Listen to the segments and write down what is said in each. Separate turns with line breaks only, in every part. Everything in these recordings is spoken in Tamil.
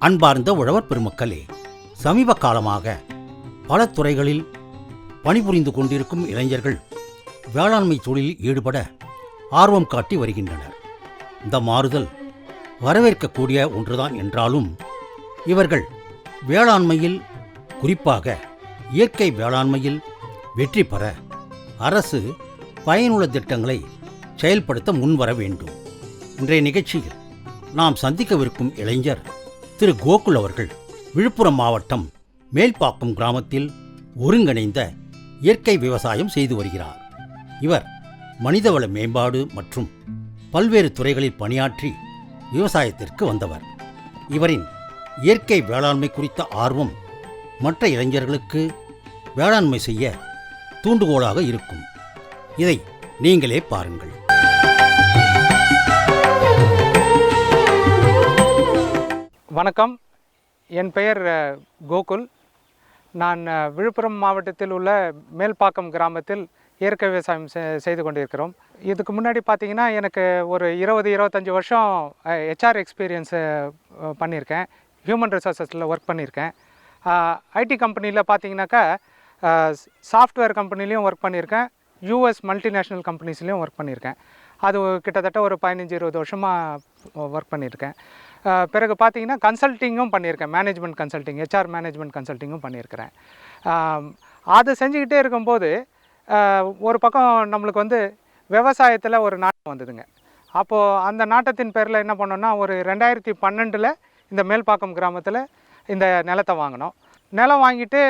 அன்பார்ந்த உழவர் பெருமக்களே, சமீப காலமாக பல துறைகளில் பணிபுரிந்து கொண்டிருக்கும் இளைஞர்கள் வேளாண்மை தொழிலில் ஈடுபட ஆர்வம் காட்டி வருகின்றனர். இந்த மாறுதல் வரவேற்கக்கூடிய ஒன்றுதான் என்றாலும் இவர்கள் வேளாண்மையில், குறிப்பாக இயற்கை வேளாண்மையில் வெற்றி பெற அரசு பயனுள்ள திட்டங்களை செயல்படுத்த முன்வர வேண்டும். இன்றைய நிகழ்ச்சியில் நாம் சந்திக்கவிருக்கும் இளைஞர் திரு கோகுல் அவர்கள் விழுப்புரம் மாவட்டம் மேல்பாக்கம் கிராமத்தில் ஒருங்கிணைந்த இயற்கை விவசாயம் செய்து வருகிறார். இவர் மனிதவள மேம்பாடு மற்றும் பல்வேறு துறைகளில் பணியாற்றி விவசாயத்திற்கு வந்தவர். இவரின் இயற்கை வேளாண்மை குறித்த ஆர்வம் மற்ற இளைஞர்களுக்கு வேளாண்மை செய்ய தூண்டுகோலாக இருக்கும். இதை நீங்களே பாருங்கள்.
வணக்கம், என் பெயர் கோகுல். நான் விழுப்புரம் மாவட்டத்தில் உள்ள மேல்பாக்கம் கிராமத்தில் இயற்கை விவசாயம் செய்து கொண்டிருக்கிறோம். இதுக்கு முன்னாடி பார்த்திங்கன்னா எனக்கு ஒரு 20-25 வருஷம் ஹெச்ஆர் எக்ஸ்பீரியன்ஸு பண்ணியிருக்கேன். ஹியூமன் ரிசோர்ஸஸில் ஒர்க் பண்ணியிருக்கேன். ஐடி கம்பெனியில் பார்த்திங்கனாக்கா சாஃப்ட்வேர் கம்பெனிலையும் ஒர்க் பண்ணியிருக்கேன், யூஎஸ் மல்டிநேஷ்னல் கம்பெனிஸ்லேயும் ஒர்க் பண்ணியிருக்கேன். அது கிட்டத்தட்ட ஒரு 15-20 வருஷமாக ஒர்க் பண்ணியிருக்கேன். பிறகு பார்த்திங்கன்னா கன்சல்ட்டிங்கும் பண்ணியிருக்கேன், மேனேஜ்மெண்ட் கன்சல்ட்டிங், ஹெச்ஆர் மேனேஜ்மெண்ட் கன்சல்ட்டிங்கும் பண்ணியிருக்கிறேன். அது செஞ்சுக்கிட்டே இருக்கும்போது ஒரு பக்கம் நம்மளுக்கு வந்து விவசாயத்தில் ஒரு நாட்டம் வந்ததுங்க. அப்போது அந்த நாட்டத்தின் பேரில் என்ன பண்ணோன்னா, ஒரு 2012 இந்த மேல்பாக்கம் கிராமத்தில் இந்த நிலத்தை வாங்கினோம். நிலம் வாங்கிட்டு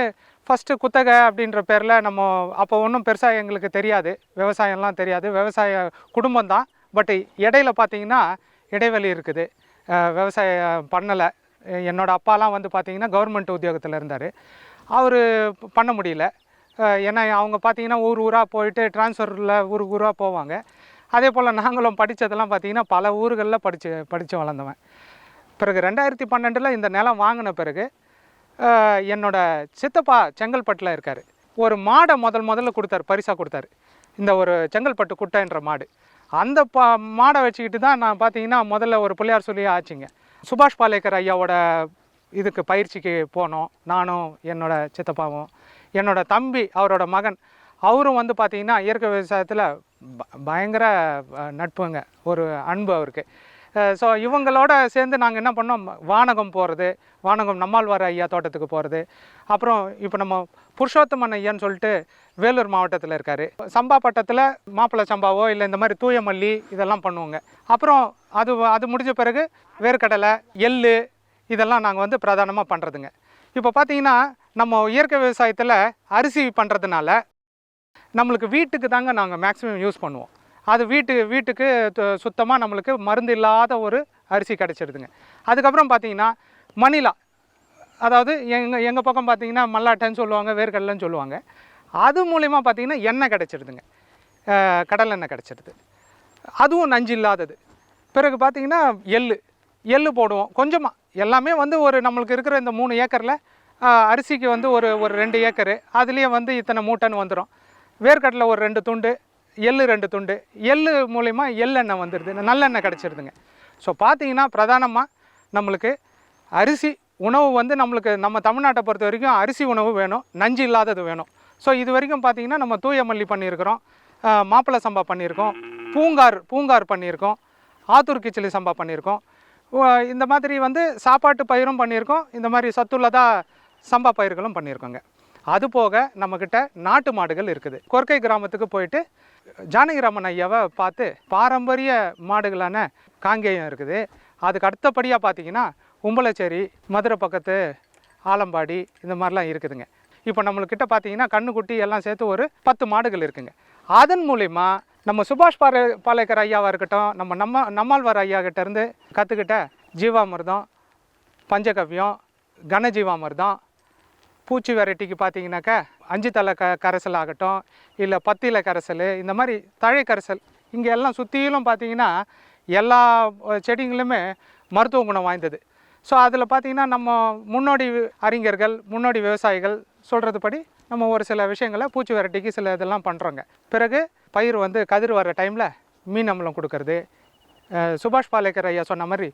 ஃபஸ்ட்டு குத்தகை அப்படின்ற பேரில் நம்ம அப்போ ஒன்றும் பெருசாக எங்களுக்கு தெரியாது, விவசாயம்லாம் தெரியாது, விவசாய குடும்பம்தான். பட் இடையில பார்த்திங்கன்னா இடைவெளி இருக்குது, விவசாயம் பண்ணலை. என்னோடய அப்பாலாம் வந்து பார்த்திங்கன்னா கவர்மெண்ட் உத்தியோகத்தில் இருந்தார். அவர் பண்ண முடியல. ஏன்னா அவங்க பார்த்திங்கன்னா ஊராக போயிட்டு ட்ரான்ஸ்ஃபரில் ஊராக போவாங்க. அதே போல் நாங்களும் படித்ததெல்லாம் பார்த்திங்கன்னா பல ஊர்களில் படித்து வளர்ந்தவன். பிறகு 2012 இந்த நிலம் வாங்கின பிறகு என்னோடய சித்தப்பா செங்கல்பட்டில் இருக்கார். ஒரு மாடை முதல்ல கொடுத்தாரு, பரிசாக கொடுத்தாரு. இந்த ஒரு செங்கல்பட்டு குட்டைன்ற மாடு. அந்த மாடை வச்சுக்கிட்டு தான் நான் பார்த்திங்கன்னா முதல்ல ஒரு பிள்ளையார் சொல்லி ஆச்சுங்க. சுபாஷ் பாலேக்கர் ஐயாவோட இதுக்கு பயிற்சிக்கு போனோம். நானும் என்னோடய சித்தப்பாவும், என்னோடய தம்பி அவரோட மகன், அவரும் வந்து பார்த்திங்கன்னா இயற்கை விவசாயத்தில் பயங்கர நட்புங்க, ஒரு அன்பு அவருக்கு. ஸோ இவங்களோட சேர்ந்து நாங்கள் என்ன பண்ணோம், வானகம் போகிறது, வானகம் நம்மாழ்வார் ஐயா தோட்டத்துக்கு போகிறது. அப்புறம் இப்போ நம்ம புருஷோத்தமன் ஐயான்னு சொல்லிட்டு வேலூர் மாவட்டத்தில் இருக்கார். சம்பா பட்டத்தில் மாப்பிள்ளை சம்பாவோ இல்லை இந்த மாதிரி தூய மல்லி இதெல்லாம் பண்ணுவோங்க. அப்புறம் அது முடிஞ்ச பிறகு வேர்க்கடலை, எள்ளு இதெல்லாம் நாங்கள் வந்து பிரதானமாக பண்ணுறதுங்க. இப்போ பார்த்திங்கன்னா நம்ம இயற்கை விவசாயத்தில் அரிசி பண்ணுறதுனால நம்மளுக்கு வீட்டுக்கு தாங்க நாங்கள் மேக்ஸிமம் யூஸ் பண்ணுவோம். அது வீட்டுக்கு சுத்தமாக நம்மளுக்கு மருந்து இல்லாத ஒரு அரிசி கிடச்சிடுதுங்க. அதுக்கப்புறம் பார்த்திங்கன்னா மணிலா, அதாவது எங்கள் பக்கம் பார்த்திங்கன்னா மல்லாட்டைன்னு சொல்லுவாங்க, வேர்க்கடலைன்னு சொல்லுவாங்க. அது மூலிமா பார்த்திங்கன்னா எண்ணெய் கிடச்சிடுதுங்க, கடலெண்ணெய் கிடச்சிடுது. அதுவும் நஞ்சு இல்லாதது. பிறகு பார்த்திங்கன்னா எள்ளு போடுவோம் கொஞ்சமாக. எல்லாமே வந்து ஒரு நம்மளுக்கு இருக்கிற இந்த 3 ஏக்கரில் அரிசிக்கு வந்து ஒரு 2 ஏக்கரு, அதுலேயே வந்து இத்தனை மூட்டைன்னு வந்துடும். வேர்க்கடலை ஒரு 2 துண்டு, எள்ளு 2 துண்டு. எள்ளு மூலிமா எள்ளெண்ணெய் வந்துடுது, நல்லெண்ணெய் கிடச்சிருதுங்க. ஸோ பார்த்திங்கன்னா பிரதானமாக நம்மளுக்கு அரிசி உணவு வந்து நம்மளுக்கு நம்ம தமிழ்நாட்டை பொறுத்த வரைக்கும் அரிசி உணவு வேணும், நஞ்சு இல்லாதது வேணும். ஸோ இது வரைக்கும் பார்த்திங்கன்னா நம்ம தூய மல்லி பண்ணியிருக்கிறோம், மாப்பிள்ளை சம்பா பண்ணியிருக்கோம், பூங்கார் பண்ணியிருக்கோம், ஆத்தூர் கிச்சலி சம்பா பண்ணியிருக்கோம். இந்த மாதிரி வந்து சாப்பாட்டு பயிரும் பண்ணியிருக்கோம், இந்த மாதிரி சத்துள்ளதாக சம்பா பயிர்களும் பண்ணியிருக்கோங்க. அது போக நம்மக்கிட்ட நாட்டு மாடுகள் இருக்குது. கொர்க்கை கிராமத்துக்கு போயிட்டு ஜானகிராமன் ஐயாவை பார்த்து பாரம்பரிய மாடுகளான காங்கேயம் இருக்குது. அதுக்கு அடுத்தபடியாக பார்த்திங்கன்னா உம்பளச்சேரி, மதுரை பக்கத்து ஆலம்பாடி இந்த மாதிரிலாம் இருக்குதுங்க. இப்போ நம்மளுக்கிட்ட பார்த்திங்கன்னா கண்ணுக்குட்டி எல்லாம் சேர்த்து ஒரு 10 மாடுகள் இருக்குங்க. அதன் மூலிமா நம்ம சுபாஷ் பாலேக்கர் ஐயாவாக இருக்கட்டும், நம்மாழ்வார் ஐயா கிட்டேருந்து கற்றுக்கிட்ட ஜீவாமிர்தம், பஞ்சகவ்யம், கனஜீவாமிர்தம், பூச்சி வெரைட்டிக்கு பார்த்திங்கனாக்கா 5 தலை கரைசல் ஆகட்டும், இல்லை 10 இலை கரைசல், இந்த மாதிரி தழை கரைசல், இங்கே எல்லாம் சுற்றிலும் பார்த்திங்கன்னா எல்லா செடிங்களுமே மருத்துவ குணம் வாய்ந்தது. ஸோ அதில் பார்த்திங்கன்னா நம்ம முன்னோடி அறிஞர்கள், முன்னோடி விவசாயிகள் சொல்கிறது படி நம்ம ஒரு சில விஷயங்களை பூச்சி வெரைட்டிக்கு சில இதெல்லாம் பண்ணுறோங்க. பிறகு பயிர் வந்து கதிர் வர்ற டைமில் மீன் அமிலம் கொடுக்கறது, சுபாஷ் பாலேக்கர் ஐயா சொன்ன மாதிரி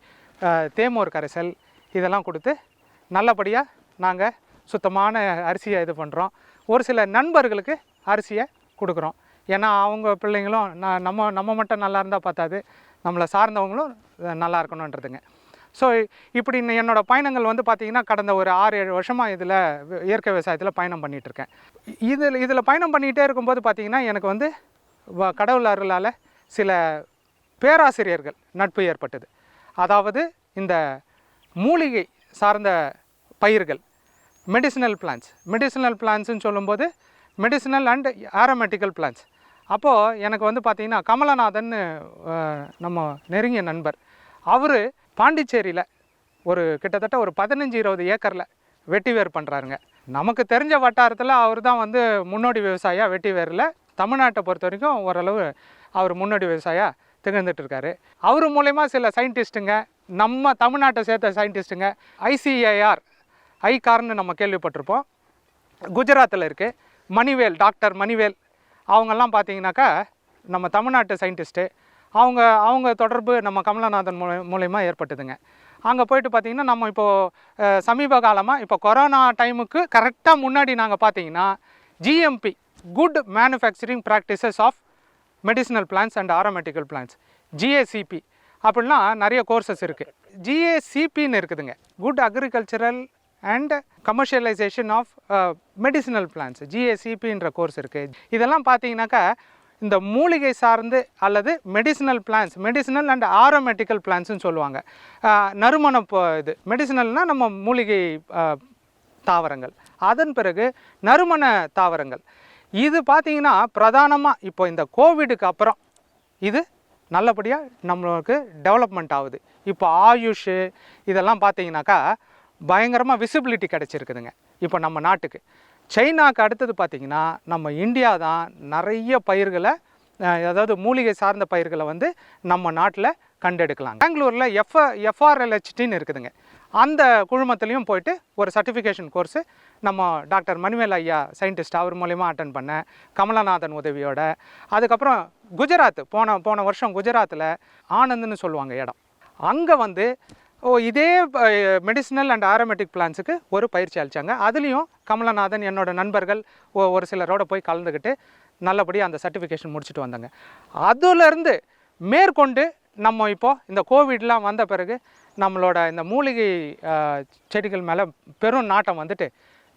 தேமோர் கரைசல், இதெல்லாம் கொடுத்து நல்லபடியாக நாங்கள் சுத்தமான அரிசியை இது பண்ணுறோம். ஒரு சில நண்பர்களுக்கு அரிசியை கொடுக்குறோம். ஏன்னா அவங்க பிள்ளைங்களும் நம்ம மட்டும் நல்லா இருந்தால் பார்த்தாது, நம்மளை சார்ந்தவங்களும் நல்லா இருக்கணுன்றதுங்க. ஸோ இப்படி என்னோடய பயணங்கள் வந்து பார்த்திங்கன்னா கடந்த ஒரு 6-7 வருஷமாக இதில் இயற்கை விவசாயத்தில் பயணம் பண்ணிகிட்ருக்கேன். இதில் பயணம் பண்ணிகிட்டே இருக்கும்போது பார்த்திங்கன்னா எனக்கு வந்து கடவுள் அருளால் சில பேராசிரியர்கள் நட்பு ஏற்பட்டது. அதாவது இந்த மூலிகை சார்ந்த பயிர்கள், மெடிசினல் பிளான்ட்ஸ்ன்னு சொல்லும்போது மெடிசினல் அண்ட் ஆரோமேட்டிக்கல் பிளான்ட்ஸ். அப்போது எனக்கு வந்து பார்த்திங்கன்னா கமலநாதன் நம்ம நெருங்கிய நண்பர், அவர் பாண்டிச்சேரியில் கிட்டத்தட்ட ஒரு 15-20 ஏக்கரில் வெட்டிவேர் பண்ணுறாருங்க. நமக்கு தெரிஞ்ச வட்டாரத்தில் அவர் தான் வந்து முன்னோடி விவசாயியாக வெட்டிவேரில் தமிழ்நாட்டை பொறுத்த வரைக்கும் ஓரளவு அவர் முன்னோடி விவசாயியாக திகழ்ந்துட்டுருக்காரு. அவர் மூலயமா சில சயின்டிஸ்ட்டுங்க, நம்ம தமிழ்நாட்டை சேர்த்த சயின்டிஸ்ட்டுங்க, ICAR ஐகார்னு நம்ம கேள்விப்பட்டிருப்போம், குஜராத்தில் இருக்குது, டாக்டர் மணிவேல், அவங்கெல்லாம் பார்த்தீங்கன்னாக்கா நம்ம தமிழ்நாட்டு சயின்டிஸ்ட்டு. அவங்க தொடர்பு நம்ம கமலநாதன் மூலயமா ஏற்பட்டுதுங்க. அங்கே போயிட்டு பார்த்திங்கன்னா நம்ம இப்போது சமீப காலமாக இப்போ கொரோனா டைமுக்கு கரெக்டாக முன்னாடி நாங்கள் பார்த்தீங்கன்னா GMP good manufacturing practices of medicinal plants and aromatical plants, GACP அப்படின்னா நிறைய கோர்சஸ் இருக்குது. GACPன்னு இருக்குதுங்க, good agricultural and commercialisation of medicinal plants, GACPன்ற கோர்ஸ் இருக்குது. இதெல்லாம் பார்த்தீங்கன்னாக்கா இந்த மூலிகை சார்ந்து அல்லது மெடிசினல் அண்ட் ஆரோமேட்டிக்கல் பிளான்ட்ஸ்னு சொல்லுவாங்க. நறுமண இது மெடிசினல்னால் நம்ம மூலிகை தாவரங்கள், அதன் பிறகு நறுமண தாவரங்கள். இது பார்த்திங்கன்னா பிரதானமாக இப்போ இந்த கோவிடுக்கு அப்புறம் இது நல்லபடியாக நம்மளுக்கு டெவலப்மெண்ட் ஆகுது. இப்போ ஆயுஷ் இதெல்லாம் பார்த்திங்கனாக்கா பயங்கரமாக விசிபிலிட்டி கிடச்சிருக்குதுங்க இப்போ நம்ம நாட்டுக்கு. சைனாவுக்கு அடுத்தது பார்த்திங்கன்னா நம்ம இந்தியா தான் நிறைய பயிர்களை, அதாவது மூலிகை சார்ந்த பயிர்களை வந்து நம்ம நாட்டில் கண்டெடுக்கலாங்க. பெங்களூரில் FRLHTன்னு இருக்குதுங்க, அந்த குழுமத்துலேயும் போயிட்டு ஒரு சர்டிஃபிகேஷன் கோர்ஸு நம்ம டாக்டர் மணிவேல் ஐயா சயின்டிஸ்ட் அவர் மூலயமா அட்டன் பண்ணேன், கமலநாதன் உதவியோட. அதுக்கப்புறம் குஜராத் போன வருஷம் குஜராத்தில் ஆனந்த்னு சொல்லுவாங்க இடம், அங்கே வந்து இதே மெடிசினல் அண்ட் ஆரோமேட்டிக் பிளான்ஸுக்கு ஒரு பயிற்சி அளித்தாங்க. அதுலேயும் கமலநாதன் என்னோட நண்பர்கள் ஒரு சிலரோடு போய் கலந்துக்கிட்டு நல்லபடியாக அந்த சர்டிஃபிகேஷன் முடிச்சுட்டு வந்தாங்க. அதுலேருந்து மேற்கொண்டு நம்ம இப்போது இந்த கோவிட்லாம் வந்த பிறகு நம்மளோட இந்த மூலிகை செடிகள் மேலே பெரும் நாட்டம் வந்துட்டு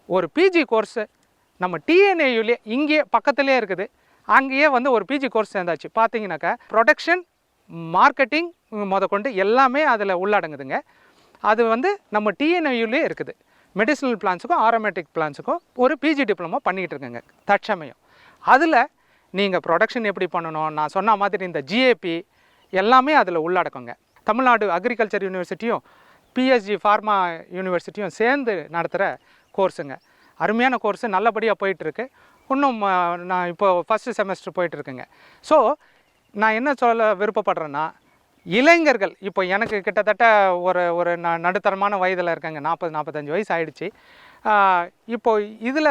ஒரு பிஜி கோர்ஸு நம்ம TNAUலே இங்கேயே பக்கத்துலேயே இருக்குது, அங்கேயே வந்து ஒரு பிஜி கோர்ஸ் சேர்ந்தாச்சு. பார்த்தீங்கன்னாக்கா ப்ரொடக்ஷன், மார்க்கெட்டிங் கொண்டு எல்லாமே அதில் உள்ளடங்குதுங்க. அது வந்து நம்ம TNAUலே இருக்குது. மெடிசினல் பிளான்ஸுக்கும் ஆரோமேட்டிக் பிளான்ஸுக்கும் ஒரு பிஜி டிப்ளமோ பண்ணிக்கிட்டு இருக்கேங்க தற்சமயம். அதில் நீங்கள் ப்ரொடக்ஷன் எப்படி பண்ணணும், நான் சொன்ன மாதிரி இந்த GAP எல்லாமே அதில் உள்ளடக்குங்க. தமிழ்நாடு அக்ரிகல்ச்சர் யூனிவர்சிட்டியும் PSG ஃபார்மா யூனிவர்சிட்டியும் சேர்ந்து நடத்துகிற கோர்ஸுங்க. அருமையான கோர்ஸு, நல்லபடியாக போயிட்டுருக்கு. இன்னும் நான் இப்போது ஃபஸ்ட்டு செமஸ்டர் போயிட்டுருக்குங்க. ஸோ நான் என்ன சொல்ல விருப்பப்படுறேன்னா, இளைஞர்கள் இப்போ எனக்கு கிட்டத்தட்ட ஒரு நடுத்தரமான வயதில் இருக்கேங்க, 40-45 வயசு ஆகிடுச்சு. இப்போ இதில்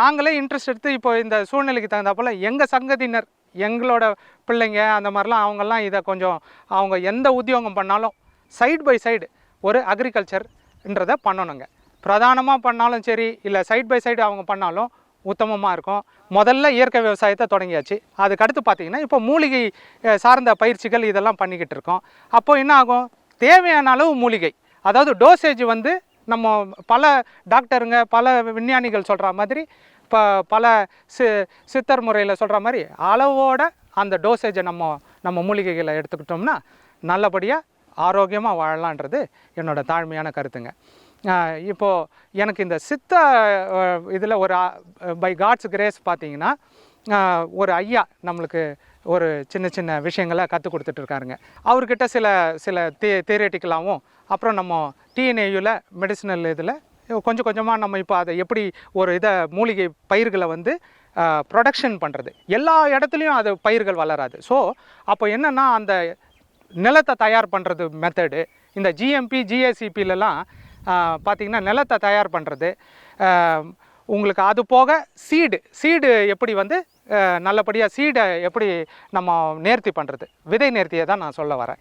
நாங்களே இன்ட்ரெஸ்ட் எடுத்து இப்போ இந்த சூழ்நிலைக்கு தகுந்தாப்போல் எங்கள் சங்கதியினர், எங்களோட பிள்ளைங்க அந்த மாதிரிலாம் அவங்கெல்லாம் இதை கொஞ்சம் அவங்க எந்த உத்தியோகம் பண்ணாலும் சைடு பை சைடு ஒரு அக்ரிகல்ச்சர்ன்றதை பண்ணணுங்க. பிரதானமாக பண்ணாலும் சரி, இல்லை சைடு பை சைடு அவங்க பண்ணாலும் உத்தமமாக இருக்கும். முதல்ல இயற்கை விவசாயத்தை தொடங்கியாச்சு, அதுக்கடுத்து பார்த்திங்கன்னா இப்போ மூலிகை சார்ந்த பயிற்சிகள் இதெல்லாம் பண்ணிக்கிட்டு இருக்கோம். அப்போது என்ன ஆகும், தேவையான அளவு மூலிகை, அதாவது டோசேஜ் வந்து நம்ம பல டாக்டருங்க பல விஞ்ஞானிகள் சொல்கிற மாதிரி இப்போ பல சித்தர் முறையில் சொல்கிற மாதிரி அளவோட அந்த டோசேஜை நம்ம மூலிகைகளை எடுத்துக்கிட்டோம்னா நல்லபடியாக ஆரோக்கியமாக வாழலான்றது என்னோட தாழ்மையான கருத்துங்க. இப்போது எனக்கு இந்த சித்த இதில் ஒரு பை காட்ஸ் கிரேஸ் பார்த்திங்கன்னா ஒரு ஐயா நம்மளுக்கு ஒரு சின்ன சின்ன விஷயங்களை கற்றுக் கொடுத்துட்ருக்காருங்க. அவர்கிட்ட சில தியரட்டிக்கலாகவும் அப்புறம் நம்ம TNAUவில் மெடிசினல் இதில் கொஞ்சம் கொஞ்சமாக நம்ம இப்போ அதை எப்படி ஒரு மூலிகை பயிர்களை வந்து ப்ரொடக்ஷன் பண்ணுறது, எல்லா இடத்துலையும் அது பயிர்கள் வளராது. ஸோ அப்போ என்னென்னா அந்த நிலத்தை தயார் பண்ணுறது மெத்தடு, இந்த GMP GACPலலாம் பார்த்திங்கன்னா நிலத்தை தயார் பண்ணுறது, உங்களுக்கு அது போக சீடு எப்படி வந்து நல்லபடியாக சீடை எப்படி நம்ம நேர்த்தி பண்ணுறது, விதை நேர்த்தியை தான் நான் சொல்ல வரேன்.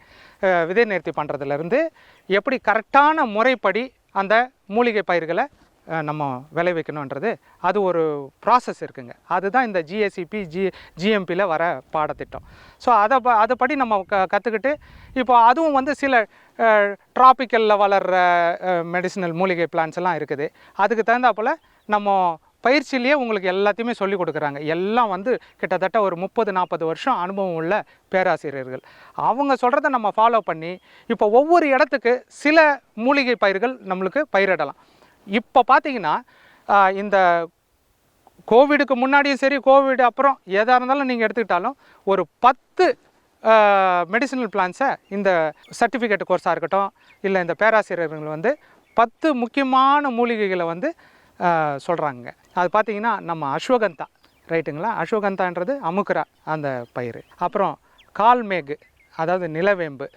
விதை நேர்த்தி பண்ணுறதுலேருந்து எப்படி கரெக்டான முறைப்படி அந்த மூலிகை பயிர்களை நம்ம விளைவிக்கணுன்றது அது ஒரு ப்ராசஸ் இருக்குங்க. அதுதான் இந்த ஜிஎஸ்சிபி ஜிஎம்பியில் வர பாடத்திட்டம். ஸோ அதைப்படி நம்ம கற்றுக்கிட்டு இப்போ அதுவும் வந்து சில ட்ராபிக்கலில் வளர்கிற மெடிசினல் மூலிகை பிளான்ஸ் எல்லாம் இருக்குது. அதுக்கு தகுந்தாப்பில் நம்ம பயிற்சியிலேயே உங்களுக்கு எல்லாத்தையுமே சொல்லி கொடுக்குறாங்க. எல்லாம் வந்து கிட்டத்தட்ட ஒரு 30-40 வருஷம் அனுபவம் உள்ள பேராசிரியர்கள். அவங்க சொல்கிறத நம்ம ஃபாலோ பண்ணி இப்போ ஒவ்வொரு இடத்துக்கு சில மூலிகை பயிர்கள் நம்மளுக்கு பயிரிடலாம். இப்போ பார்த்தீங்கன்னா இந்த கோவிடுக்கு முன்னாடியும் சரி, கோவிட் அப்புறம் எதாக இருந்தாலும் நீங்கள் எடுத்துக்கிட்டாலும் ஒரு 10 மெடிசினல் பிளான்ஸை இந்த சர்டிஃபிகேட் கோர்ஸாக இருக்கட்டும் இல்லை இந்த பேராசிரியர்கள் வந்து 10 முக்கியமான மூலிகைகளை வந்து சொல்கிறாங்க. அது பார்த்திங்கன்னா நம்ம அஸ்வகந்தா, ரைட்டுங்களா? அஸ்வகந்தான்றது அமுக்குரா அந்த பயிர், அப்புறம் கால்மேகு அதாவது நிலவேம்பு,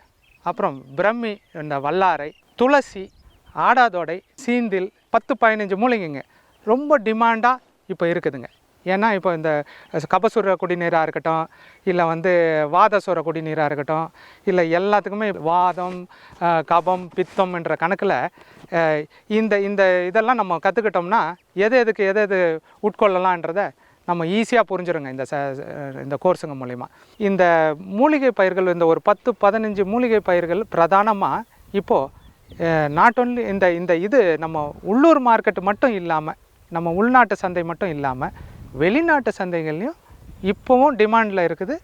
அப்புறம் பிரம்மி இந்த வல்லாரை, துளசி, ஆடாதோடை, சீந்தில் 10-15 மூலிகைங்க ரொம்ப டிமாண்டாக இப்போ இருக்குதுங்க. ஏன்னா இப்போ இந்த கபசுர குடிநீராக இருக்கட்டும் இல்லை வந்து வாதசுர குடிநீராக இருக்கட்டும் இல்லை எல்லாத்துக்குமே வாதம் கபம் பித்தம் என்ற கணக்கில் இந்த இந்த இதெல்லாம் நம்ம கற்றுக்கிட்டோம்னா எது எது உட்கொள்ளலான்றதை நம்ம ஈஸியாக புரிஞ்சிருங்க இந்த கோர்ஸுங்க மூலிமா. இந்த மூலிகை பயிர்கள் இந்த ஒரு 10-15 மூலிகை பயிர்கள் பிரதானமாக இப்போது நாட் ஒன்லி இந்த இது நம்ம உள்ளூர் மார்க்கெட்டு மட்டும் இல்லாமல் நம்ம உள்நாட்டு சந்தை மட்டும் இல்லாமல் வெளிநாட்டு சந்தைகள்லையும் இப்போவும் டிமாண்டில் இருக்குது.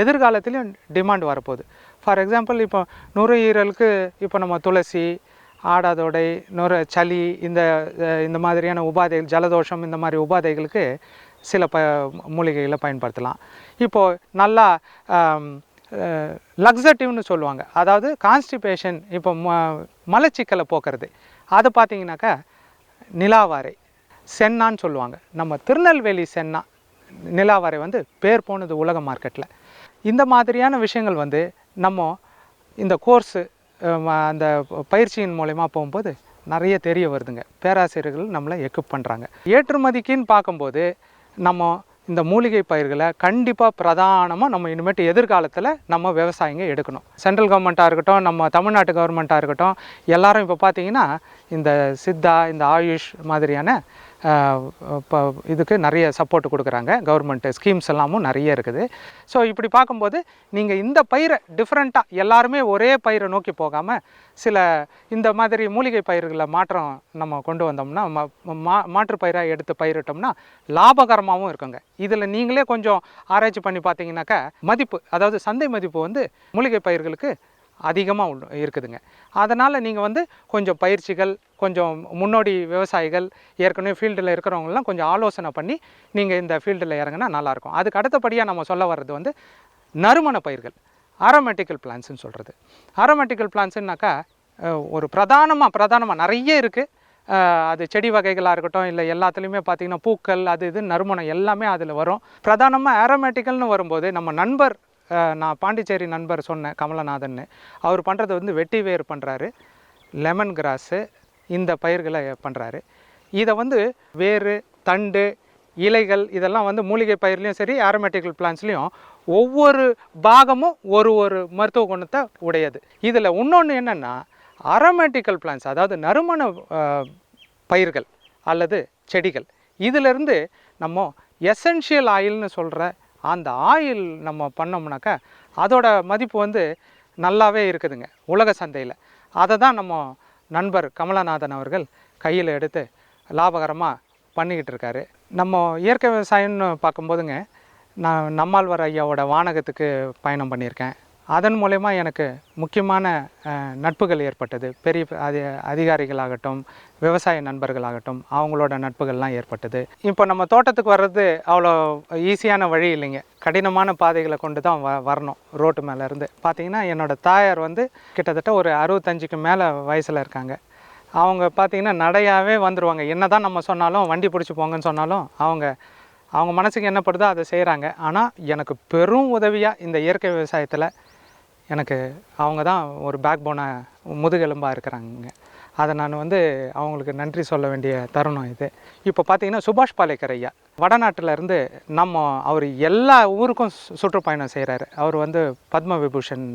எதிர்காலத்துலேயும் டிமாண்ட் வரப்போகுது. ஃபார் எக்ஸாம்பிள் இப்போ நுரையீரலுக்கு இப்போ நம்ம துளசி, ஆடாதோடை, சளி இந்த மாதிரியான உபாதைகள், ஜலதோஷம் இந்த மாதிரி உபாதைகளுக்கு சில மூலிகைகளை பயன்படுத்தலாம். இப்போது நல்லா லக்ஸட்டிவ்னு சொல்லுவாங்க, அதாவது கான்ஸ்டிபேஷன், இப்போ மலச்சிக்கலை போக்குறது, அதை பார்த்தீங்கன்னாக்கா நிலாவாரை, சென்னான்னு சொல்லுவாங்க. நம்ம திருநெல்வேலி சென்னா நிலாவாரை வந்து பேர் போனது உலக மார்க்கெட்டில். இந்த மாதிரியான விஷயங்கள் வந்து நம்ம இந்த கோர்ஸு அந்த பயிற்சியின் மூலயமா போகும்போது நிறைய தெரிய வருதுங்க. பேராசிரியர்கள் நம்மளை எக்யூப் பண்ணுறாங்க. ஏற்றுமதிக்குன்னு பார்க்கும்போது நம்ம இந்த மூலிகை பயிர்களை கண்டிப்பாக பிரதானமாக நம்ம இனிமேட்டு எதிர்காலத்தில் நம்ம விவசாயிங்க எடுக்கணும். சென்ட்ரல் கவர்மெண்ட்டாக இருக்கட்டும், நம்ம தமிழ்நாட்டு கவர்மெண்ட்டாக இருக்கட்டும், எல்லாரும் இப்போ பார்த்திங்கன்னா இந்த சித்தா, இந்த ஆயுஷ் மாதிரியான இப்போ இதுக்கு நிறைய சப்போர்ட் கொடுக்குறாங்க. கவர்மெண்ட்டு ஸ்கீம்ஸ் எல்லாமும் நிறைய இருக்குது. ஸோ இப்படி பார்க்கும்போது நீங்கள் இந்த பயிரை டிஃப்ரெண்ட்டாக எல்லாருமே ஒரே பயிரை நோக்கி போகாமல் சில இந்த மாதிரி மூலிகை பயிர்களை மாற்றம் நம்ம கொண்டு வந்தோம்னா மாற்று பயிராக எடுத்து பயிரிட்டோம்னா லாபகரமாகவும் இருக்குங்க. இதில் நீங்களே கொஞ்சம் ஆராய்ச்சி பண்ணி பார்த்தீங்கன்னாக்கா மதிப்பு, அதாவது சந்தை மதிப்பு வந்து மூலிகை பயிர்களுக்கு அதிகமாக இருக்குதுங்க. அதனால் நீங்கள் வந்து கொஞ்சம் பயிற்சிகள், கொஞ்சம் முன்னோடி விவசாயிகள், ஏற்கனவே ஃபீல்டில் இருக்கிறவங்களாம் கொஞ்சம் ஆலோசனை பண்ணி நீங்கள் இந்த ஃபீல்டில் இறங்கினா நல்லாயிருக்கும். அதுக்கு அடுத்தபடியாக நம்ம சொல்ல வர்றது வந்து நறுமண பயிர்கள், அரோமேட்டிக்கல் பிளான்ட்ஸ்ன்னு சொல்கிறது. அரோமேட்டிக்கல் பிளான்ட்ஸுன்னாக்கா ஒரு பிரதானமாக நிறைய இருக்குது. அது செடி வகைகளாக இருக்கட்டும் இல்லை எல்லாத்துலேயுமே பார்த்திங்கன்னா பூக்கள் அது இது நறுமணம் எல்லாமே அதில் வரும். பிரதானமாக ஆரோமேட்டிக்கல்னு வரும்போது நம்ம நண்பர், நான் பாண்டிச்சேரி நண்பர் சொன்னேன் கமலநாதன், அவர் பண்ணுறது வந்து வெட்டி வேர் பண்ணுறாரு, லெமன் கிராஸு, இந்த பயிர்களை பண்ணுறாரு. இதை வந்து வேறு, தண்டு, இலைகள் இதெல்லாம் வந்து மூலிகை பயிர்லேயும் சரி ஆரோமேட்டிக்கல் பிளான்ட்ஸ்லேயும் ஒவ்வொரு பாகமும் ஒரு மருத்துவ குணத்தை உடையது. இதில் இன்னொன்று என்னென்னா அரோமேட்டிக்கல் பிளான்ட்ஸ், அதாவது நறுமண பயிர்கள் அல்லது செடிகள், இதிலிருந்து நம்ம எசென்ஷியல் ஆயில்னு சொல்கிற அந்த ஆயில் நம்ம பண்ணோம்னாக்கா அதோட மதிப்பு வந்து நல்லாவே இருக்குதுங்க உலக சந்தையில். அதை தான் நம்ம நண்பர் கமலநாதன் அவர்கள் கையில் எடுத்து லாபகரமாக பண்ணிக்கிட்டு இருக்காரு. நம்ம இயற்கை விவசாயம்னு பார்க்கும்போதுங்க, நான் நம்மாழ்வார் ஐயாவோட வானகத்துக்கு பயணம் பண்ணியிருக்கேன். அதன் மூலமா எனக்கு முக்கியமான நட்புகள் ஏற்பட்டது. பெரிய அதிகாரிகளாகட்டும், விவசாய நண்பர்களாகட்டும், அவங்களோட நட்புகள்லாம் ஏற்பட்டது. இப்போ நம்ம தோட்டத்துக்கு வர்றது அவ்வளோ ஈஸியான வழி இல்லைங்க. கடினமான பாதைகளை கொண்டு தான் வரணும். ரோட்டு மேலேருந்து பார்த்தீங்கன்னா என்னோடய தாயார் வந்து கிட்டத்தட்ட ஒரு 65க்கு மேலே வயசில் இருக்காங்க. அவங்க பார்த்திங்கன்னா நடையாகவே வந்துடுவாங்க. என்ன தான் நம்ம சொன்னாலும், வண்டி பிடிச்சி போங்கன்னு சொன்னாலும் அவங்க மனசுக்கு என்னப்படுதோ அதை செய்கிறாங்க. ஆனால் எனக்கு பெரும் உதவியாக இந்த இயற்கை விவசாயத்தில் எனக்கு அவங்க தான் ஒரு பேக் போனாக முதுகெலும்பாக இருக்கிறாங்க. அதை நான் வந்து அவங்களுக்கு நன்றி சொல்ல வேண்டிய தருணம் இது. இப்போ பார்த்தீங்கன்னா சுபாஷ் பாலேக்கர் ஐயா வடநாட்டிலேருந்து அவர் எல்லா ஊருக்கும் சுற்றுப்பயணம் செய்கிறாரு. அவர் வந்து பத்ம விபூஷன்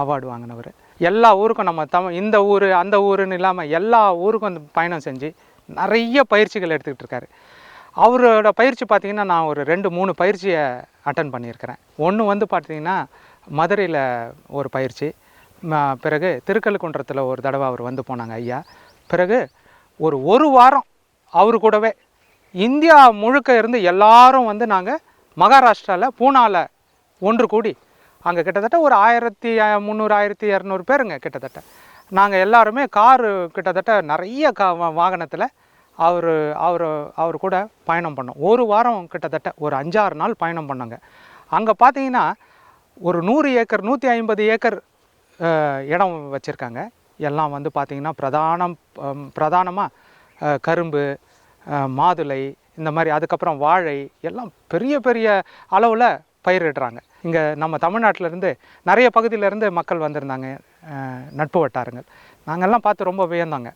அவார்டு வாங்கினவர். எல்லா ஊருக்கும் நம்ம இந்த ஊர் அந்த ஊருன்னு இல்லாமல் எல்லா ஊருக்கும் வந்து பயணம் செஞ்சு நிறைய பயிற்சிகள் எடுத்துக்கிட்டு இருக்காரு. அவரோட பயிற்சி பார்த்திங்கன்னா நான் ஒரு 2-3 பயிற்சியை அட்டன் பண்ணியிருக்கிறேன். ஒன்று வந்து பார்த்திங்கன்னா மதுரையில் ஒரு பயிற்சி, பிறகு திருக்கழுக்குன்றத்தில் ஒரு தடவை அவர் வந்து போனாங்க ஐயா. பிறகு ஒரு வாரம் அவரு கூடவே இந்தியா முழுக்க இருந்து எல்லாரும் வந்து நாங்கள் மகாராஷ்டிராவில் பூனாவில் ஒன்று கூடி அங்கே கிட்டத்தட்ட ஒரு 1300 1200 பேருங்க கிட்டத்தட்ட. நாங்கள் எல்லாருமே காரு கிட்டத்தட்ட நிறைய வாகனத்தில் அவர் கூட பயணம் பண்ணோம். ஒரு வாரம் கிட்டத்தட்ட ஒரு 5-6 நாள் பயணம் பண்ணோங்க. அங்கே பார்த்தீங்கன்னா ஒரு 100 ஏக்கர் 150 ஏக்கர் இடம் வச்சுருக்காங்க. எல்லாம் வந்து பார்த்திங்கன்னா பிரதானமாக கரும்பு, மாதுளை, இந்த மாதிரி, அதுக்கப்புறம் வாழை, எல்லாம் பெரிய பெரிய அளவில் பயிரிடுறாங்க. இங்கே நம்ம தமிழ்நாட்டிலேருந்து நிறைய பகுதியிலேருந்து மக்கள் வந்திருந்தாங்க, நட்பு வட்டாரங்கள். நாங்கள்லாம் பார்த்து ரொம்ப வியந்தாங்க.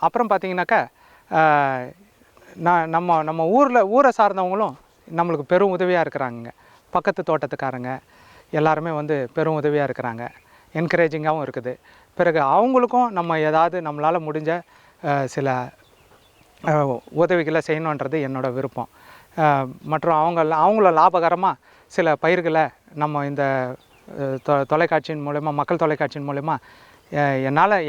அப்புறம் பார்த்திங்கனாக்கா நம்ம ஊரை சார்ந்தவங்களும் நம்மளுக்கு பெரும் உதவியாக இருக்கிறாங்க. பக்கத்து தோட்டத்துக்காரங்க எல்லாருமே வந்து பெரும் உதவியாக இருக்கிறாங்க, என்கரேஜிங்காகவும் இருக்குது. பிறகு அவங்களுக்கும் நம்ம ஏதாவது நம்மளால் முடிஞ்ச சில உதவிகளை செய்யணுன்றது என்னோடய விருப்பம். மற்றும் அவங்கள லாபகரமாக சில பயிர்களை நம்ம இந்த தொலைக்காட்சியின் மூலமா, மக்கள் தொலைக்காட்சியின் மூலமா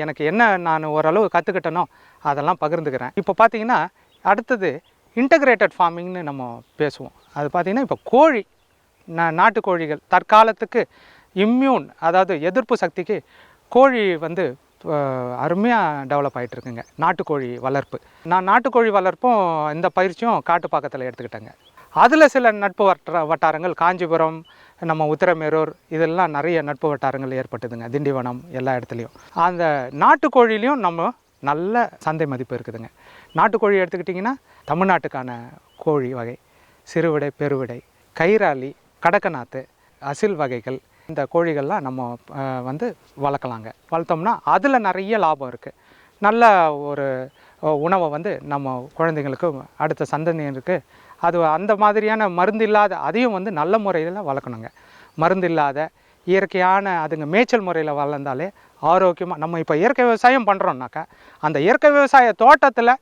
எனக்கு என்ன நான் ஓரளவு கற்றுக்கிட்டனோ அதெல்லாம் பகிர்ந்துக்கிறேன். இப்போ பார்த்திங்கன்னா அடுத்தது இன்டகிரேட்டட் ஃபார்மிங்னு நம்ம பேசுவோம். அது பார்த்திங்கன்னா இப்போ கோழி, நாட்டுக்கோழிகள் தற்காலத்துக்கு அதாவது எதிர்ப்பு சக்திக்கு கோழி வந்து அருமையாக டெவலப் ஆகிட்டுருக்குங்க. நாட்டுக்கோழி வளர்ப்பு, நான் நாட்டுக்கோழி வளர்ப்பும் இந்த பயிற்சியும் காட்டுப்பாக்கத்தில் எடுத்துக்கிட்டேங்க. அதில் சில நட்பு வட்டாரங்கள் காஞ்சிபுரம், நம்ம உத்திரமேரூர், இதெல்லாம் நிறைய நட்பு வட்டாரங்கள் ஏற்பட்டுதுங்க. திண்டிவனம், எல்லா இடத்துலையும். அந்த நாட்டுக்கோழிலையும் நம்ம நல்ல சந்தை மதிப்பு இருக்குதுங்க. நாட்டுக்கோழி எடுத்துக்கிட்டிங்கன்னா தமிழ்நாட்டுக்கான கோழி வகை சிறுவிடை, பெருவிடை, கைராலி, கடக்கநாத்து, அசில் வகைகள், இந்த கோழிகள்லாம் நம்ம வந்து வளர்த்தோம்னா அதில் நிறைய லாபம் இருக்குது. நல்ல ஒரு உணவை வந்து நம்ம குழந்தைங்களுக்கு, அடுத்த சந்ததியினருக்கு அது அந்த மாதிரியான மருந்து இல்லாத, அதையும் வந்து நல்ல முறையில் வளர்க்கணுங்க. மருந்து இல்லாத இயற்கையான அதுங்க மேய்ச்சல் முறையில் வளர்ந்தாலே ஆரோக்கியமாக. நம்ம இப்போ இயற்கை விவசாயம் பண்ணுறோம்னாக்கா அந்த இயற்கை விவசாய தோட்டத்தில்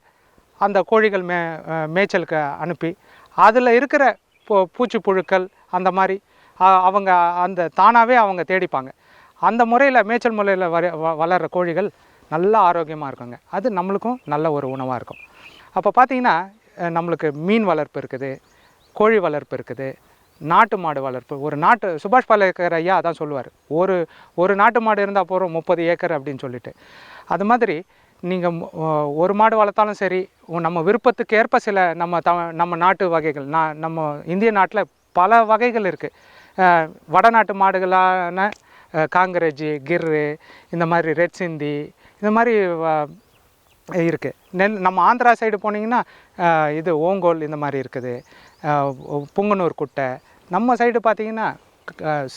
அந்த கோழிகள் மேய்ச்சலுக்கு அனுப்பி அதில் இருக்கிற பூச்சி புழுக்கள் அந்த மாதிரி அவங்க தானாகவே அவங்க தேடிப்பாங்க. அந்த முறையில் மேய்ச்சல் முறையில் வளர்கிற கோழிகள் நல்ல ஆரோக்கியமாக இருக்குங்க. அது நம்மளுக்கும் நல்ல ஒரு உணவாக இருக்கும். அப்போ பார்த்திங்கன்னா நம்மளுக்கு மீன் வளர்ப்பு இருக்குது, கோழி வளர்ப்பு இருக்குது, நாட்டு மாடு வளர்ப்பு. சுபாஷ் பாலேக்கர் ஐயா அதான் சொல்லுவார், ஒரு நாட்டு மாடு இருந்தால் போகிறோம் 30 ஏக்கர் அப்படின்னு சொல்லிட்டு. அது மாதிரி நீங்கள் ஒரு மாடு வளர்த்தாலும் சரி, நம்ம விருப்பத்துக்கு ஏற்ப சில நம்ம நாட்டு வகைகள், நம்ம இந்திய நாட்டில் பல வகைகள் இருக்குது. வடநாட்டு மாடுகளான காங்கிரேஜி, கிர்ரு, இந்த மாதிரி ரெட் சிந்தி, இந்த மாதிரி இருக்குது. நம்ம ஆந்திரா சைடு போனீங்கன்னா இது ஓங்கோல் இந்த மாதிரி இருக்குது, புங்கனூர் குட்டை. நம்ம சைடு பார்த்திங்கன்னா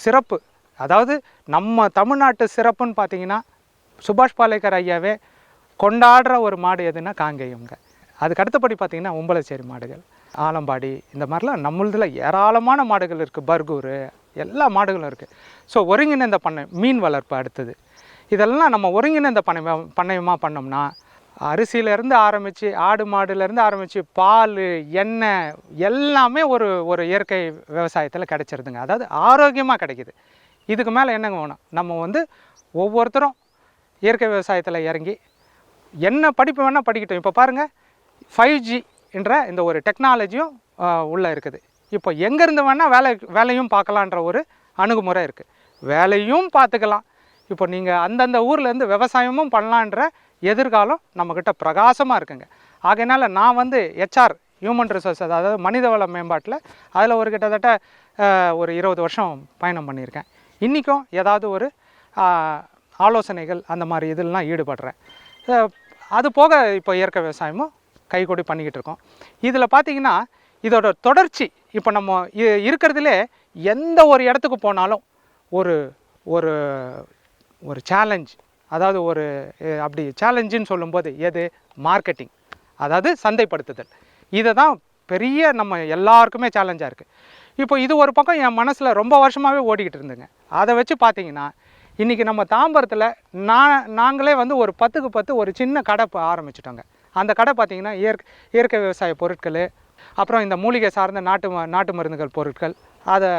சிறப்பு, அதாவது நம்ம தமிழ்நாட்டு சிறப்புன்னு பார்த்திங்கன்னா சுபாஷ் பாலேக்கர் ஐயாவே கொண்டாடுற ஒரு மாடு எதுன்னா காங்கேயங்க. அதுக்கு அடுத்தபடி பார்த்திங்கன்னா உம்பளச்சேரி மாடுகள், ஆலம்பாடி, இந்த மாதிரிலாம் நம்மளதில் ஏராளமான மாடுகள் இருக்குது. பர்கூர், எல்லா மாடுகளும் இருக்குது. ஸோ ஒருங்கிணைந்த பண்ணை, மீன் வளர்ப்பு அடுத்தது. இதெல்லாம் நம்ம ஒருங்கிணைந்த பண்ணையமாக பண்ணோம்னா அரிசியிலேருந்து ஆரம்பித்து, ஆடு மாடுலேருந்து ஆரம்பித்து, பால், எண்ணெய் எல்லாமே ஒரு இயற்கை விவசாயத்தில் கிடைச்சிருதுங்க. அதாவது ஆரோக்கியமாக கிடைக்கிது. இதுக்கு மேலே என்னங்க வேணும்? நம்ம வந்து ஒவ்வொருத்தரும் இயற்கை விவசாயத்தில் இறங்கி என்ன படிப்பு வேணால் படிக்கட்டும். இப்போ பாருங்கள், 5G என்ற இந்த ஒரு டெக்னாலஜியும் உள்ளே இருக்குது. இப்போ எங்கேருந்து வேணால் வேலையும் பார்க்கலான்ற ஒரு அணுகுமுறை இருக்குது. வேலையும் பார்த்துக்கலாம். இப்போ நீங்கள் அந்தந்த ஊர்லேருந்து விவசாயமும் பண்ணலான்ற எதிர்காலம் நம்மக்கிட்ட பிரகாசமாக இருக்குங்க. ஆகையினால நான் வந்து HR, ஹியூமன் ரிசோர்ஸஸ், அதாவது மனிதவள மேம்பாட்டில் அதில் ஒரு கிட்டத்தட்ட ஒரு 20 வருஷம் பயணம் பண்ணியிருக்கேன். இன்றைக்கும் ஏதாவது ஒரு ஆலோசனைகள் அந்த மாதிரி இதெல்லாம் ஈடுபடுறேன். அது போக இப்போ இயற்கை விவசாயமும் கைகூடி பண்ணிக்கிட்டு இருக்கோம். இதில் பார்த்திங்கன்னா இதோட தொடர்ச்சி, இப்போ நம்ம இருக்கிறதுலே எந்த ஒரு இடத்துக்கு போனாலும் ஒரு ஒரு சேலஞ்ச், அதாவது ஒரு அப்படி சேலஞ்சுன்னு சொல்லும்போது எது மார்க்கெட்டிங், அதாவது சந்தைப்படுத்துதல். இதை தான் பெரிய நம்ம எல்லாருக்குமே சேலஞ்சாக இருக்குது. இப்போ இது ஒரு பக்கம் என் மனசில் ரொம்ப வருஷமாகவே ஓடிக்கிட்டு இருந்துங்க. அதை வச்சு பார்த்தீங்கன்னா இன்றைக்கி நம்ம தாம்பரத்தில் நாங்களே வந்து ஒரு 10க்கு 10 ஒரு சின்ன கடை ஆரம்பிச்சிட்டோங்க. அந்த கடை பார்த்திங்கன்னா இயற்கை விவசாய பொருட்கள், அப்புறம் இந்த மூலிகை சார்ந்த நாட்டு மருந்துகள் பொருட்கள், அதை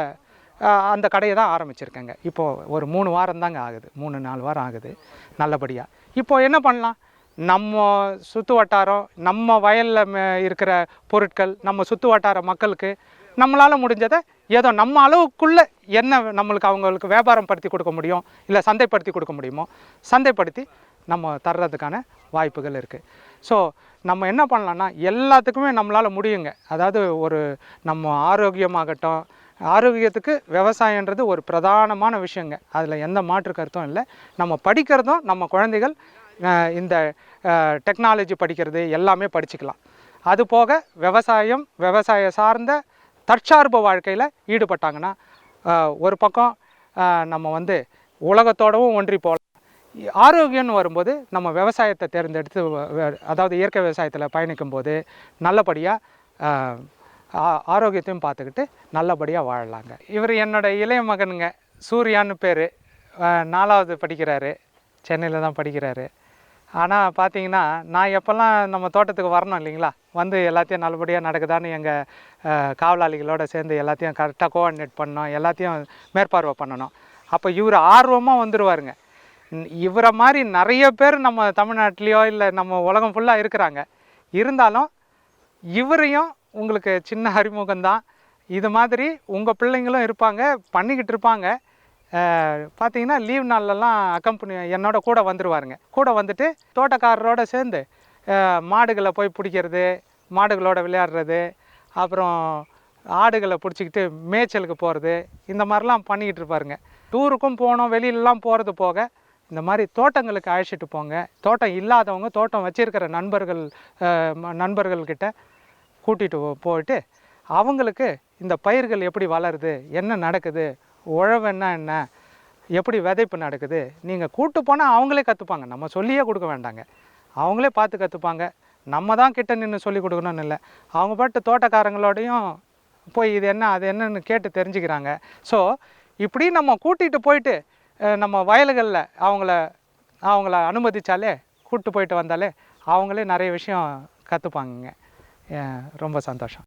அந்த கடையை தான் ஆரம்பிச்சிருக்கேங்க. இப்போது ஒரு 3 வாரம் தாங்க ஆகுது, 3-4 வாரம் ஆகுது நல்லபடியாக. இப்போது என்ன பண்ணலாம், நம்ம சுற்று வட்டாரம், நம்ம வயலில் இருக்கிற பொருட்கள், நம்ம சுற்று வட்டார மக்களுக்கு நம்மளால் முடிஞ்சதை ஏதோ நம்ம அளவுக்குள்ளே என்ன நம்மளுக்கு அவங்களுக்கு வியாபாரம் படுத்தி கொடுக்க முடியும், இல்லை சந்தைப்படுத்தி கொடுக்க முடியுமோ சந்தைப்படுத்தி நம்ம தர்றதுக்கான வாய்ப்புகள் இருக்குது. ஸோ நம்ம என்ன பண்ணலான்னா எல்லாத்துக்குமே நம்மளால் முடியுங்க. அதாவது ஒரு நம்ம ஆரோக்கியமாகட்டும், ஆரோக்கியத்துக்கு விவசாயன்றது ஒரு பிரதானமான விஷயங்க. அதில் எந்த மாற்று கருத்தும் இல்லை. நம்ம படிக்கிறதும் நம்ம குழந்தைகள் இந்த டெக்னாலஜி படிக்கிறது எல்லாமே படிச்சுக்கலாம். அதுபோக விவசாய சார்ந்த தற்சார்பு வாழ்க்கையில் ஈடுபட்டாங்கன்னா ஒரு பக்கம் நம்ம வந்து உலகத்தோடவும் ஒன்றி போகலாம். ஆரோக்கியம்னு வரும்போது நம்ம விவசாயத்தை தேர்ந்தெடுத்து அதாவது இயற்கை விவசாயத்தில் பயணிக்கும்போது நல்லபடியாக ஆரோக்கியத்தையும் பார்த்துக்கிட்டு நல்லபடியாக வாழலாங்க. இவர் என்னோட இளைய மகனுங்க, சூர்யான்னு பேர். 4வது படிக்கிறாரு, சென்னையில் தான் படிக்கிறாரு. ஆனால் பார்த்தீங்கன்னா நான் எப்போல்லாம் நம்ம தோட்டத்துக்கு வரணும் இல்லைங்களா, வந்து எல்லாத்தையும் நல்லபடியாக நடக்குதான்னு எங்கள் காவலாளிகளோடு சேர்ந்து எல்லாத்தையும் கரெக்டாக கோஆர்டினேட் பண்ணணும், எல்லாத்தையும் மேற்பார்வை பண்ணணும். அப்போ இவர் ஆர்வமாக வந்துடுவாருங்க. இவரை மாதிரி நிறைய பேர் நம்ம தமிழ்நாட்டிலையோ இல்லை நம்ம உலகம் ஃபுல்லாக இருக்கிறாங்க. இருந்தாலும் இவரையும் உங்களுக்கு சின்ன அறிமுகம்தான். இது மாதிரி உங்கள் பிள்ளைங்களும் இருப்பாங்க, பண்ணிக்கிட்டு இருப்பாங்க. பார்த்தீங்கன்னா லீவ் நாள்லலாம் என்னோட கூட வந்துடுவாருங்க. கூட வந்துட்டு தோட்டக்காரரோட சேர்ந்து மாடுகளை போய் பிடிக்கிறது, மாடுகளோட விளையாடுறது, அப்புறம் ஆடுகளை பிடிச்சிக்கிட்டு மேய்ச்சலுக்கு போகிறது, இந்த மாதிரிலாம் பண்ணிக்கிட்டு இருப்பாருங்க. டூருக்கும் போனோம், வெளியிலலாம் போகிறது போக இந்த மாதிரி தோட்டங்களுக்கு அழைச்சிட்டு போங்க. தோட்டம் இல்லாதவங்க, தோட்டம் வச்சுருக்கிற நண்பர்கள்கிட்ட கூட்டிகிட்டு போயிட்டு அவங்களுக்கு இந்த பயிர்கள் எப்படி வளருது, என்ன நடக்குது, உழவுன்னா என்ன, எப்படி விதைப்பு நடக்குது, நீங்கள் கூட்டு போனால் அவங்களே கற்றுப்பாங்க. நம்ம சொல்லியே கொடுக்க வேண்டாங்க, அவங்களே பார்த்து கற்றுப்பாங்க. நம்ம தான் கிட்ட நின்று சொல்லி கொடுக்கணும்னு இல்லை. அவங்க பாட்டு தோட்டக்காரங்களோடையும் போய் இது என்ன அது என்னன்னு கேட்டு தெரிஞ்சுக்கிறாங்க. ஸோ இப்படி நம்ம கூட்டிகிட்டு போயிட்டு நம்ம வயல்களில் அவங்கள அனுமதித்தாலே, கூப்பிட்டு போயிட்டு வந்தாலே அவங்களே நிறைய விஷயம் கற்றுப்பாங்கங்க. ரொம்ப சந்தோஷம்.